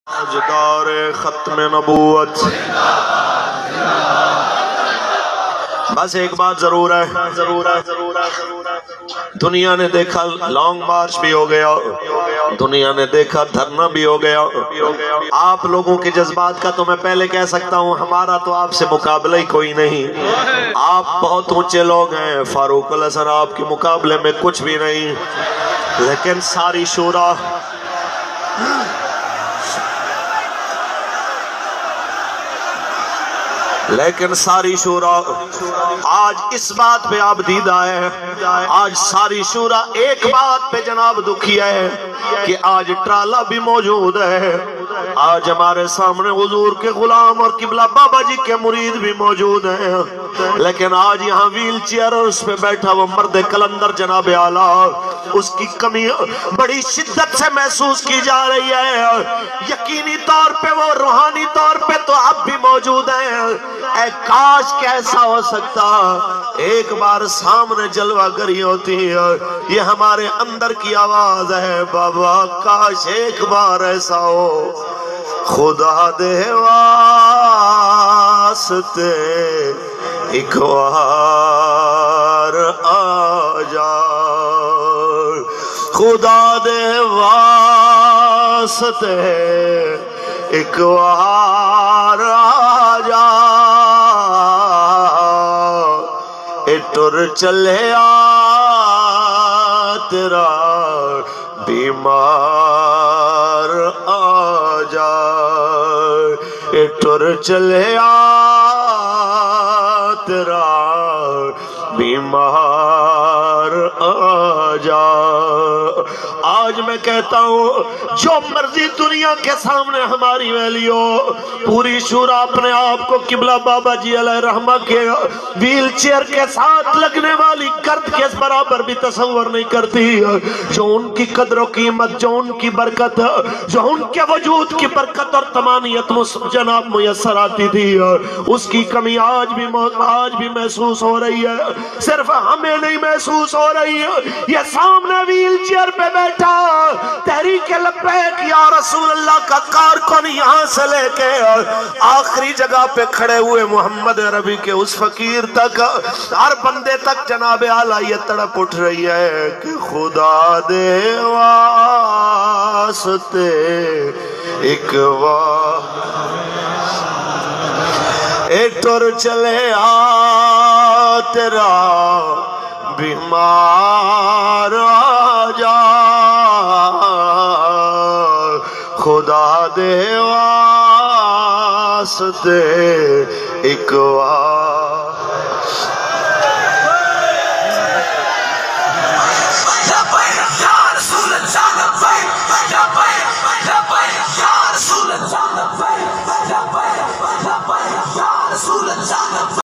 تاجدار ختم نبوت. بس ایک بات ضرور ہے، دنیا نے دیکھا لانگ مارچ بھی ہو گیا، دنیا نے دیکھا دھرنا بھی ہو گیا. آپ لوگوں کے جذبات کا تو میں پہلے کہہ سکتا ہوں ہمارا تو آپ سے مقابلہ ہی کوئی نہیں. آپ بہت اونچے لوگ ہیں، فاروق الحسن آپ کے مقابلے میں کچھ بھی نہیں. لیکن ساری شورا آج اس بات پہ آپ دیدہ ہے، آج ساری شورا ایک بات پہ جناب دکھی ہے کہ آج ٹرالا بھی موجود ہے. آج ہمارے سامنے حضور کے غلام اور قبلہ بابا جی کے مرید بھی موجود ہیں، لیکن آج یہاں ویل چیئر اور اس پہ بیٹھا وہ مرد کلندر جناب اعلیٰ، اس کی کمی بڑی شدت سے محسوس کی جا رہی ہے. یقینی طور پہ وہ روحانی طور پہ تو اب بھی موجود ہیں. اے کاش کیسا ہو سکتا ایک بار سامنے جلوہ گری ہوتی ہے. یہ ہمارے اندر کی آواز ہے، بابا کاش ایک بار ایسا ہو. خدا دے واسطے ایک بار آ جا، خدا دے واسطے ایک بار آ جا. ٹر چلے آ تیرا بیمار آ جا، ٹر چلے آ تیرا بیمار آ جا. آج میں کہتا ہوں جو مرضی دنیا کے سامنے ہماری ویلی ہو، پوری شورا اپنے آپ کو قبلہ بابا جی علیہ رحمہ کے ویل چیئر کے ساتھ لگنے والی گرد کے برابر بھی تصور نہیں کرتی. جو ان کی قدر و قیمت، جو ان کی برکت، جو ان کے وجود کی برکت اور تمانیت جناب میسر آتی تھی، اس کی کمی آج بھی محسوس ہو رہی ہے. صرف ہمیں نہیں محسوس ہو رہی ہے، یہ سامنے ویل چیئر پہ بیٹھا تحریک لبیک یا رسول اللہ کا کارکن یہاں سے لے کے آخری جگہ پہ کھڑے ہوئے محمد عربی کے اس فقیر تک، ہر بندے تک جناب اعلیٰ یہ تڑپ اٹھ رہی ہے کہ خدا دے واسطے ایک ٹر چلے آ تیرا بیمار آ جا، خدا دے واسطے ایک